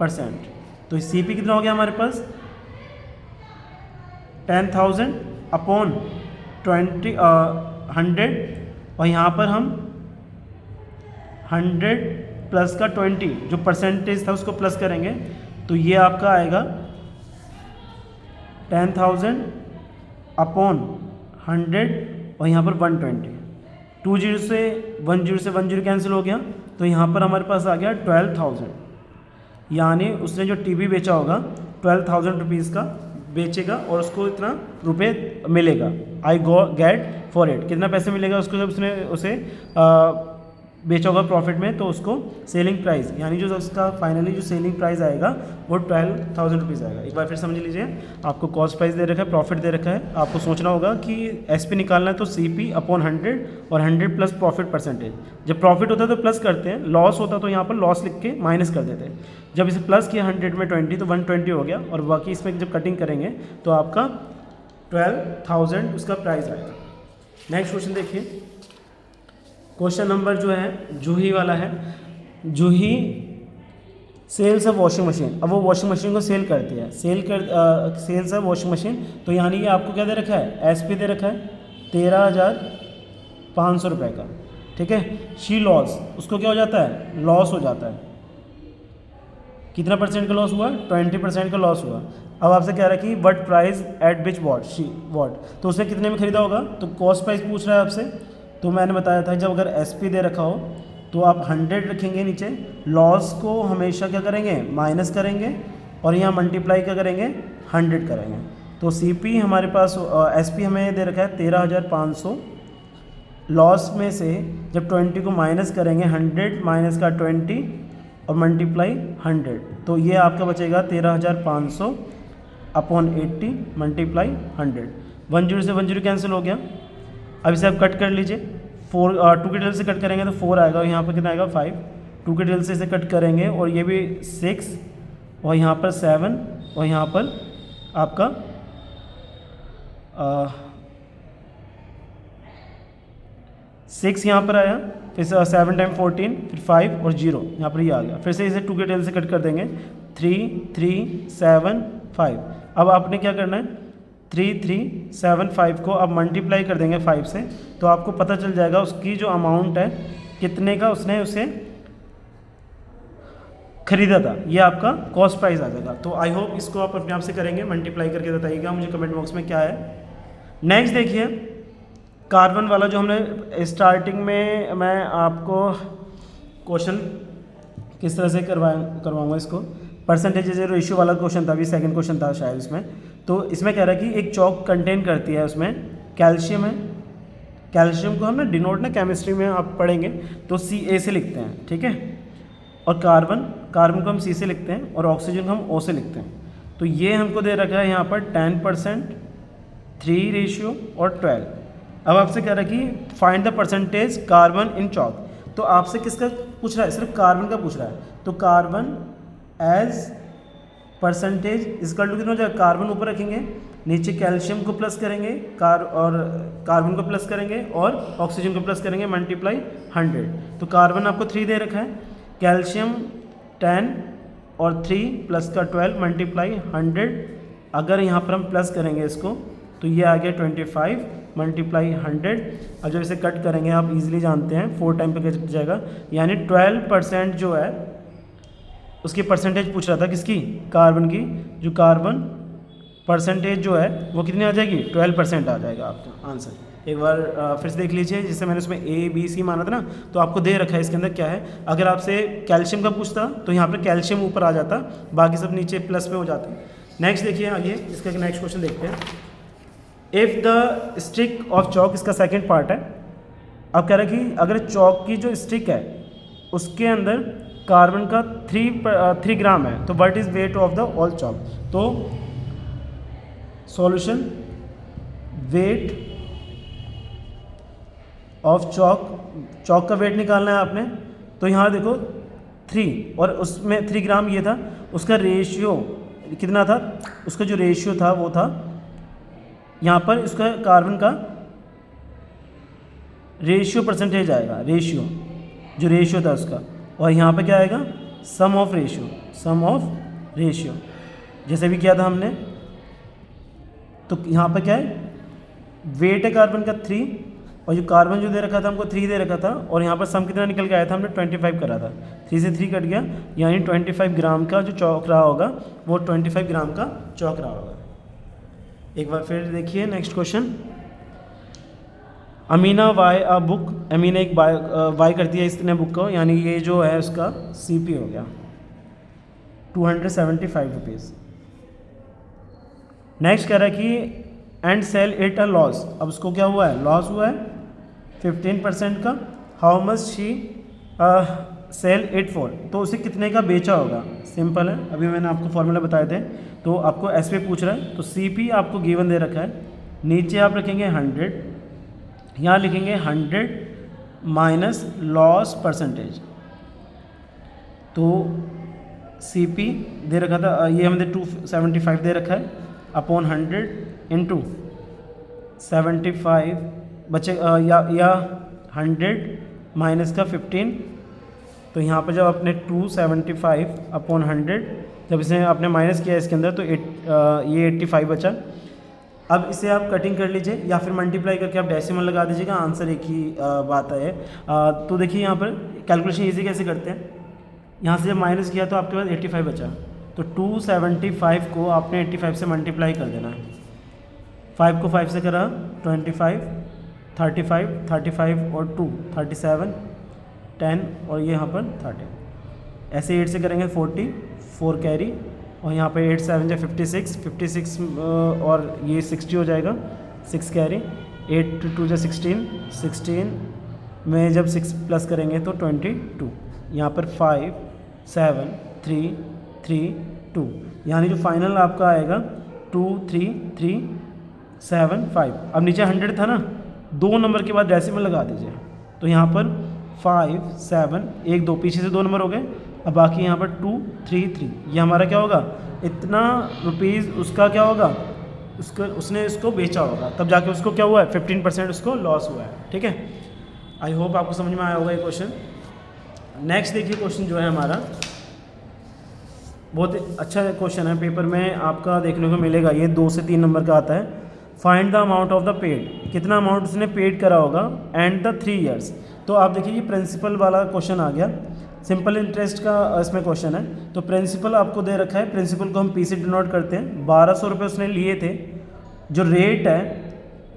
परसेंट। तो सीपी कितना हो गया हमारे पास, 10,000 अपॉन 100, और यहाँ पर हम 100 प्लस का 20 जो परसेंटेज था उसको प्लस करेंगे, तो ये आपका आएगा 10,000 अपॉन 100, और यहाँ पर 120, 20 से 10 कैंसिल हो गया, तो यहाँ पर हमारे पास आ गया 12,000, यानी उसने जो टीवी बेचा होगा 12,000 रुपीज़ का बेचेगा और उसको इतना रुपए मिलेगा। आई गेट फॉर इट, कितना पैसे मिलेगा उसको जब उसने उसे बेचा होगा प्रॉफिट में, तो उसको सेलिंग प्राइस, यानी जो उसका फाइनली जो सेलिंग प्राइस आएगा वो 12,000 रुपीज़ आएगा। एक बार फिर समझ लीजिए, आपको कॉस्ट प्राइस दे रखा है, प्रॉफिट दे रखा है, आपको सोचना होगा कि एसपी निकालना है तो सीपी अपॉन 100 और 100 प्लस प्रॉफिट परसेंटेज। जब प्रॉफिट होता है तो प्लस करते हैं, लॉस होता तो यहाँ पर लॉस लिख के माइनस कर देते हैं। जब इसे प्लस किया 100 में 20 तो 120 हो गया, और बाकी इसमें जब कटिंग करेंगे तो आपका 12,000 उसका प्राइस आएगा। नेक्स्ट क्वेश्चन देखिए, क्वेश्चन नंबर जो है जूही वाला है। जूही सेल्स ऑफ वॉशिंग मशीन, अब वो वॉशिंग मशीन को सेल करती है, सेल्स ऑफ वॉशिंग मशीन, तो यानी ये आपको क्या दे रखा है, एसपी दे रखा है 13,500 रुपये का, ठीक है। शी लॉस, उसको क्या हो जाता है, लॉस हो जाता है। कितना परसेंट का लॉस हुआ, 20% का लॉस हुआ। अब आपसे कह रहा है कि what price at which what she what, तो उसने कितने में खरीदा होगा, तो कॉस्ट प्राइस पूछ रहा है आपसे। तो मैंने बताया था जब अगर एसपी दे रखा हो तो आप 100 रखेंगे नीचे, लॉस को हमेशा क्या करेंगे, माइनस करेंगे, और यहाँ मल्टीप्लाई क्या करेंगे, 100 करेंगे। तो सीपी हमारे पास एसपी हमें दे रखा है 13,500, लॉस में से जब 20 को माइनस करेंगे, 100 माइनस का 20 और मल्टीप्लाई 100, तो ये आपका बचेगा 13,500 अपॉन 80 मल्टीप्लाई 100। 10 से 10 कैंसिल हो गया। अब इसे आप कट कर लीजिए, 2 के टेबल से कट करेंगे तो 4 आएगा, और यहाँ पर कितना आएगा 5, 2 के टेबल से इसे कट करेंगे, और ये भी 6, और यहाँ पर 7, और यहाँ पर आपका 6 यहाँ पर आया, फिर 7 टाइम 14, फिर 5 और 0 यहाँ पर ये आ गया। फिर से इसे 2 के टेबल से कट कर देंगे, 3, 3, 7, 5। अब आपने क्या करना है, 3, 3, 7, 5 को आप मल्टीप्लाई कर देंगे 5 से, तो आपको पता चल जाएगा उसकी जो अमाउंट है कितने का उसने उसे खरीदा था, ये आपका कॉस्ट प्राइस आ जाएगा। तो आई होप इसको आप अपने आप से करेंगे, मल्टीप्लाई करके बताइएगा मुझे कमेंट बॉक्स में क्या है। नेक्स्ट देखिए, कार्बन वाला जो हमने स्टार्टिंग में, मैं आपको क्वेश्चन किस तरह से करवाऊँगा इसको, परसेंटेज रेशियो वाला क्वेश्चन था, अभी सेकंड क्वेश्चन था शायद इसमें। तो इसमें कह रहा है कि एक चौक कंटेन करती है, उसमें कैल्शियम है, कैल्शियम को हम ना डिनोट ना केमिस्ट्री में आप पढ़ेंगे तो Ca से लिखते हैं, ठीक है, और कार्बन को हम C से लिखते हैं, और ऑक्सीजन को हम O से लिखते हैं। तो ये हमको दे रखा है यहाँ पर 10%, 3 रेशियो और 12। अब आपसे कह रहा है कि find the percentage carbon in chalk, तो आपसे किसका पूछ रहा है, सिर्फ कार्बन का पूछ रहा है। तो कार्बन एज परसेंटेज इसका कितना हो जाएगा, कार्बन ऊपर रखेंगे, नीचे कैल्शियम को प्लस करेंगे, और कार्बन को प्लस करेंगे, और ऑक्सीजन को प्लस करेंगे, मल्टीप्लाई 100। तो कार्बन आपको 3 दे रखा है, कैल्शियम 10 और 3 प्लस का 12 मल्टीप्लाई 100। अगर यहाँ पर हम प्लस करेंगे इसको तो ये आ गया 25 मल्टीप्लाई 100। अब जब इसे कट करेंगे आप इजीली जानते हैं 4 टाइम पे कट जाएगा, यानी 12% जो है उसकी परसेंटेज पूछ रहा था, किसकी, कार्बन की। जो कार्बन परसेंटेज जो है वो कितनी आ जाएगी, 12% आ जाएगा आपका आंसर। एक बार फिर से देख लीजिए, जिससे मैंने उसमें A B C माना था ना, तो आपको दे रखा है इसके अंदर क्या है। अगर आपसे कैल्शियम का पूछता तो यहाँ पर कैल्शियम ऊपर आ जाता, बाकी सब नीचे प्लस पे हो जाते। नेक्स्ट देखिए आगे, इसका नेक्स्ट क्वेश्चन देखते हैं। If the stick of chalk, इसका सेकेंड पार्ट है। अब कह रहा है कि अगर चौक की जो स्टिक है उसके अंदर कार्बन का 3 ग्राम है, तो what is weight of the all chalk. तो सॉल्यूशन, वेट ऑफ चॉक का वेट निकालना है आपने। तो यहाँ देखो 3 और उसमें 3 ग्राम ये था, उसका रेशियो कितना था, उसका जो रेशियो था वो था यहाँ पर उसका कार्बन का रेशियो परसेंटेज आएगा, रेशियो जो रेशियो था उसका, और यहाँ पे क्या आएगा, सम ऑफ रेशियो जैसे भी किया था हमने। तो यहाँ पे क्या है, वेट है कार्बन का 3, और जो कार्बन जो दे रखा था हमको 3 दे रखा था, और यहाँ पर सम कितना निकल के आया था, हमने 25 करा था, 3 से 3 कट गया, यानी 25 ग्राम का जो चौक रहा होगा वो 25 ग्राम का चौक रहा होगा। एक बार फिर देखिए next question. Amina why a book, Amina एक वाई करती है इसने बुक को, यानी ये जो है उसका CP हो गया 275 रुपीज़। नेक्स्ट कह रहा है कि and sell it a loss, अब उसको क्या हुआ है, लॉस हुआ है 15% का। How much she sell it for, तो उसे कितने का बेचा होगा। सिंपल है, अभी मैंने आपको फॉर्मूला बताए थे, तो आपको SP पूछ रहा है, तो CP आपको गिवन दे रखा है, नीचे आप रखेंगे 100, यहाँ लिखेंगे 100 माइनस लॉस परसेंटेज। तो CP दे रखा था, ये हमने 275 दे रखा है, अपॉन 100 इंटू 75 बचे या 100 माइनस का 15। तो यहाँ पर जब आपने 275 अपॉन 100 जब इसे आपने माइनस किया इसके अंदर, तो ये 85 बचा। अब इसे आप कटिंग कर लीजिए या फिर मल्टीप्लाई करके आप डेसिमल लगा दीजिएगा, आंसर एक ही बात है। तो देखिए यहाँ पर कैलकुलेशन इजी कैसे करते हैं, यहाँ से जब माइनस किया तो आपके पास 85 बचा, तो 275 को आपने 85 से मल्टीप्लाई कर देना है। 5 को 5 से करा 25, 35, 35 और 2 37, 10 और ये यहाँ पर 30, ऐसे 8 से करेंगे 40, 4 कैरी, और यहाँ पे 8 7 56, 56 और ये 60 हो जाएगा, 6 कैरी, 8 2 16, 16 में जब 6 प्लस करेंगे तो 22, यहाँ पर 5 7 3 3 2, यानी जो फाइनल आपका आएगा 2 3 3 7 5। अब नीचे 100 था ना, 2 नंबर के बाद डेसिमल लगा दीजिए, तो यहाँ पर 5 7 1 2 पीछे से 2 नंबर हो गए, अब बाकी यहाँ पर 2 3 3, ये हमारा क्या होगा, इतना रुपीज़ उसका क्या होगा, उसने इसको बेचा होगा, तब जाके उसको क्या हुआ है, 15% उसको लॉस हुआ है। ठीक है, आई होप आपको समझ में आया होगा ये क्वेश्चन। नेक्स्ट देखिए क्वेश्चन जो है हमारा, बहुत अच्छा क्वेश्चन है, पेपर में आपका देखने को मिलेगा, ये 2 से 3 नंबर का आता है। Find the amount of the paid, कितना अमाउंट उसने पेड करा होगा एंड द 3 ईयर्स। तो आप देखिए ये प्रिंसिपल वाला क्वेश्चन आ गया, सिंपल इंटरेस्ट का इसमें क्वेश्चन है। तो प्रिंसिपल आपको दे रखा है, प्रिंसिपल को हम P से डिनोट करते हैं। 1200 रुपये उसने लिए थे, जो रेट है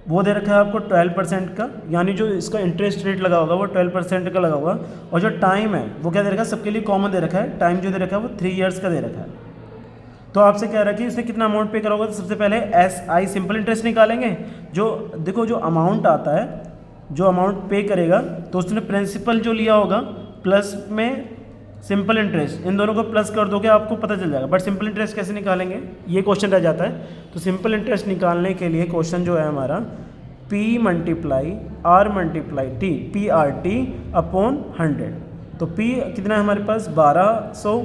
वो दे रखा है आपको 12% का, यानी जो इसका इंटरेस्ट रेट लगा होगा वो 12% का लगा होगा, और जो टाइम है वो क्या दे रखा है, सबके लिए कॉमन दे रखा है, टाइम जो दे रखा है वो 3 ईयर्स का दे रखा है। तो आपसे कह रहा है कि इसने कितना अमाउंट पे करा होगा, तो सबसे पहले SI सिंपल इंटरेस्ट निकालेंगे। जो देखो जो अमाउंट आता है, जो अमाउंट पे करेगा, तो उसने प्रिंसिपल जो लिया होगा प्लस में सिंपल इंटरेस्ट, इन दोनों को प्लस कर दोगे आपको पता चल जाएगा। बट सिंपल इंटरेस्ट कैसे निकालेंगे, ये क्वेश्चन रह जाता है। तो सिंपल इंटरेस्ट निकालने के लिए क्वेश्चन जो है हमारा P multiply R multiply T, PRT upon 100। तो P कितना है हमारे पास 1200,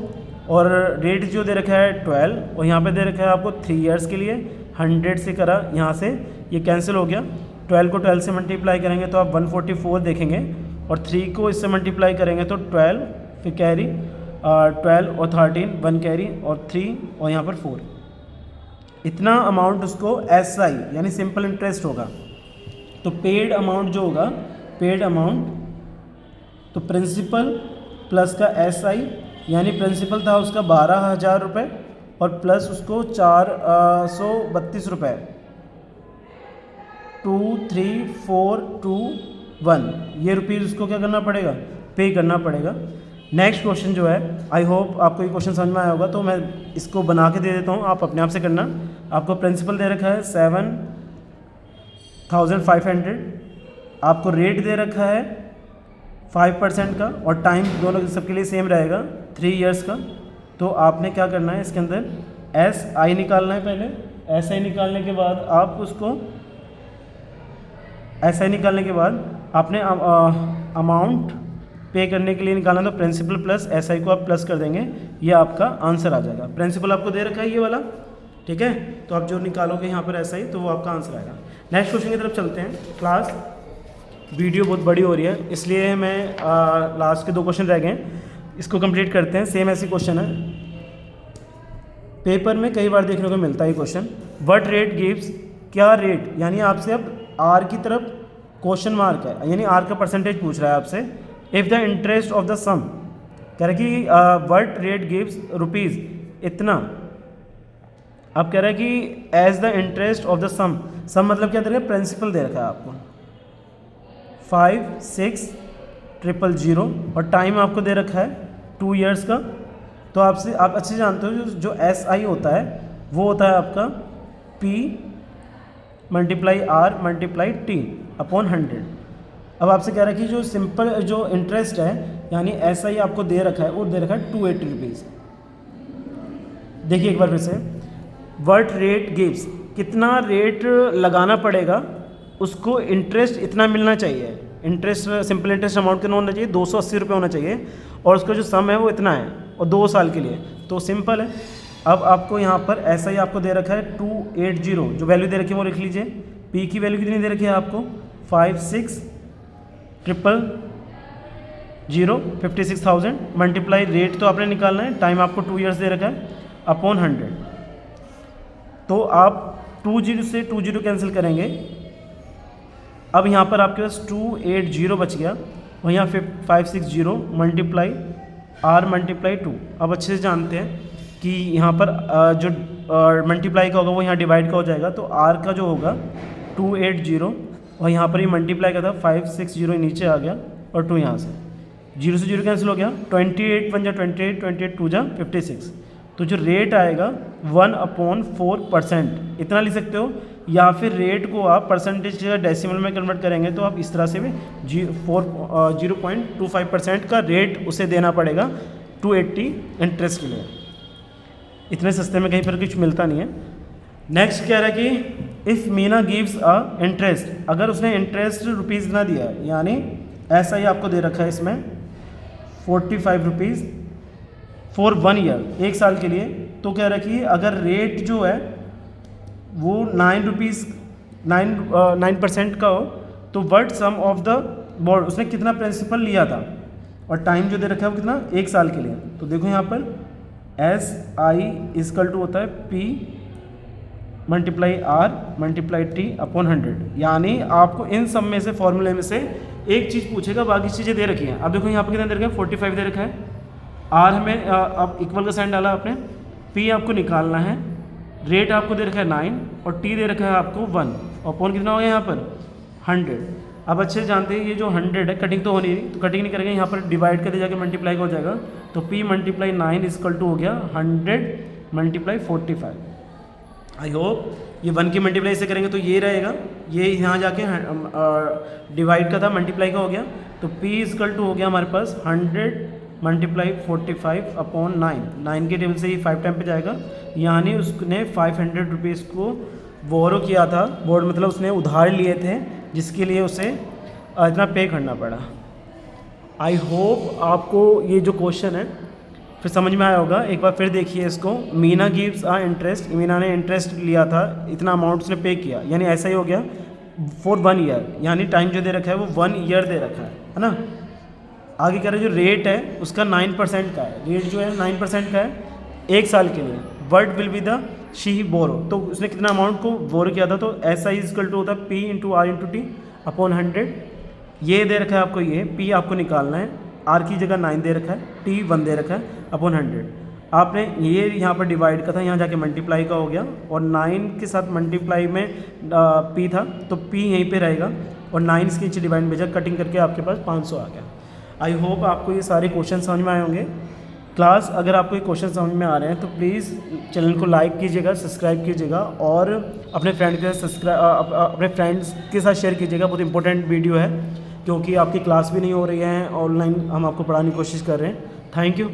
और रेट जो दे रखा है 12, और यहाँ पे दे रखा है आपको 3 ईयर्स के लिए। 100 से करा, यहाँ से ये कैंसिल हो गया, 12 को 12 से मल्टीप्लाई करेंगे तो आप 144 देखेंगे, और 3 को इससे मल्टीप्लाई करेंगे तो 12, फिर कैरी 12 और 13 1 कैरी और 3 और यहाँ पर 4। इतना अमाउंट उसको SI यानी सिंपल इंटरेस्ट होगा। तो पेड अमाउंट जो होगा, पेड अमाउंट, तो प्रिंसिपल प्लस का SI, यानी प्रिंसिपल था उसका 12,000 रुपये और प्लस उसको 432 रुपये, 2 3 4 2 1, ये रुपीज़ उसको क्या करना पड़ेगा, पे करना पड़ेगा। नेक्स्ट क्वेश्चन जो है, आई होप आपको ये क्वेश्चन समझ में आया होगा, तो मैं इसको बना के दे देता हूँ, आप अपने आप से करना। आपको प्रिंसिपल दे रखा है 7,500, आपको रेट दे रखा है 5% का, और टाइम दोनों सबके लिए सेम रहेगा 3 इयर्स का। तो आपने क्या करना है, इसके अंदर SI निकालना है पहले। SI निकालने के बाद आप उसको SI निकालने के बाद आपने अमाउंट पे करने के लिए निकालना, तो प्रिंसिपल प्लस SI को आप प्लस कर देंगे, ये आपका आंसर आ जाएगा। प्रिंसिपल आपको दे रखा है ये वाला, ठीक है, तो आप जो निकालोगे यहाँ पर SI तो वो आपका आंसर आएगा। नेक्स्ट क्वेश्चन की तरफ चलते हैं। क्लास वीडियो बहुत बड़ी हो रही है, इसलिए मैं लास्ट के 2 क्वेश्चन रह गए, इसको कंप्लीट करते हैं। सेम ऐसी क्वेश्चन है, पेपर में कई बार देखने को मिलता है ये क्वेश्चन। व्हाट रेट गिव्स, क्या रेट, यानी आपसे अब आर की तरफ क्वेश्चन मार्क है, यानी आर का परसेंटेज पूछ रहा है आपसे। If the interest of the sum, कह रहे कि व्हाट रेट गिव्स रुपीज़ इतना, अब कह रहे हैं कि as the interest of the sum मतलब क्या दे रखा है, प्रिंसिपल दे रखा है आपको 5,6,000 और टाइम आपको दे रखा है 2 इयर्स का। तो आपसे आप अच्छे जानते हो जो SI होता है वो होता है आपका P × R × T अपॉन 100। अब आपसे कह रहा है कि जो सिंपल जो इंटरेस्ट है यानी SI आपको दे रखा है, वो दे रखा है 280 रुपीज़। देखिए एक बार फिर से, व्हाट रेट गिव्स, कितना रेट लगाना पड़ेगा उसको, इंटरेस्ट इतना मिलना चाहिए। इंटरेस्ट सिंपल इंटरेस्ट अमाउंट कितना होना चाहिए, 280 रुपये होना चाहिए, और उसका जो सम है वो इतना है, और 2 साल के लिए। तो सिंपल है। अब आपको यहाँ पर SI आपको दे रखा है 280, जो वैल्यू दे रखी है वो लिख लीजिए। P की वैल्यू कितनी दे रखी है आपको, 5,6,000 56,000 मल्टीप्लाई रेट तो आपने निकालना है, टाइम आपको 2 इयर्स दे रखा है, अपॉन 100। तो आप 20 से 20 कैंसिल करेंगे। अब यहाँ पर आपके पास 280 बच गया, और यहाँ 560 मल्टीप्लाई R × 2। अब अच्छे से जानते हैं कि यहाँ पर जो मल्टीप्लाई का होगा वो यहाँ डिवाइड का हो जाएगा, तो R का जो होगा 280, और यहाँ पर ये मल्टीप्लाई का था 560 नीचे आ गया, और 2 यहाँ से 0 से 0 कैंसिल हो गया, 28 1 जा 28, 28 2 जा 56। तो जो रेट आएगा 1/4%, इतना लिख सकते हो, या फिर रेट को आप परसेंटेज डेसिमल में कन्वर्ट करेंगे तो आप इस तरह से भी 0.25% का रेट उसे देना पड़ेगा 280 इंटरेस्ट के लिए। इतने सस्ते में कहीं पर कुछ मिलता नहीं है। नेक्स्ट कह रहा है कि if Meena gives a interest, अगर उसने इंटरेस्ट रुपीज़ ना दिया, यानी ऐसा ही आपको दे रखा है इसमें 45 रुपीज़ फॉर 1 ईयर, 1 साल के लिए, तो कह रहा है कि अगर रेट जो है वो 9% का हो, तो what sum of the board, उसने कितना प्रिंसिपल लिया था, और टाइम जो दे रखा है वो कितना, 1 साल के लिए। तो देखो यहाँ पर SI = होता है P × R × T अपॉन 100, यानी आपको इन सब में से फॉर्मूले में से एक चीज़ पूछेगा, बाकी चीज़ें दे रखी हैं। अब देखो यहाँ पर कितना दे रखा है, 45 दे रखा है, R हमें अब इक्वल का साइन डाला आपने, P आपको निकालना है, रेट आपको दे रखा है 9, और T दे रखा है आपको 1, और अपॉन कितना हो गया यहाँ पर 100। अब अच्छे से जानते हैं ये जो 100 है, कटिंग तो होनी नहीं, तो कटिंग नहीं करेंगे, यहाँ पर डिवाइड करके जाके मल्टीप्लाई हो जाएगा, तो P × 9 = हो गया 100 × 45। आई होप ये 1 की मल्टीप्लाई से करेंगे तो ये रहेगा, ये यहाँ जाके डिवाइड का था, मल्टीप्लाई का हो गया, तो P = हो गया हमारे पास 100 × 45 अपॉन 9 के टेबल से ये 5 टाइम पे जाएगा, यानी उसने 500 रुपीज़ को बोरो किया था, बोर्ड मतलब उसने उधार लिए थे, जिसके लिए उसे इतना पे करना पड़ा। आई होप आपको ये जो क्वेश्चन है फिर समझ में आया होगा। एक बार फिर देखिए इसको, Meena gives a interest, Meena ने इंटरेस्ट लिया था, इतना अमाउंट उसने पे किया, यानी ऐसा ही हो गया फॉर 1 ईयर, यानी टाइम जो दे रखा है वो 1 ईयर दे रखा है ना। आगे कह रहे जो रेट है उसका 9% का है, रेट जो है 9% का है 1 साल के लिए। Word will be the she borrow, तो उसने कितना अमाउंट को बोरो किया था, तो SI = होता है P × R × T अपॉन 100। ये दे रखा है आपको, ये P आपको निकालना है, R की जगह 9 दे रखा है, T 1 दे रखा है अपॉन 100। आपने ये यहाँ पर डिवाइड का था, यहाँ जाके मल्टीप्लाई का हो गया, और 9 के साथ मल्टीप्लाई में P था, तो P यहीं पे रहेगा, और 9 इसके नीचे डिवाइड में भेजा, कटिंग करके आपके पास 500 आ गया। आई होप आपको ये सारे क्वेश्चन समझ में आए होंगे। क्लास अगर आपको ये क्वेश्चन समझ में आ रहे हैं तो प्लीज़ चैनल को लाइक कीजिएगा, सब्सक्राइब कीजिएगा, और अपने फ्रेंड के साथ अपने फ्रेंड्स के साथ शेयर कीजिएगा, बहुत इंपॉर्टेंट वीडियो है। क्योंकि आपकी क्लास भी नहीं हो रही है, ऑनलाइन हम आपको पढ़ाने की कोशिश कर रहे हैं। Thank you.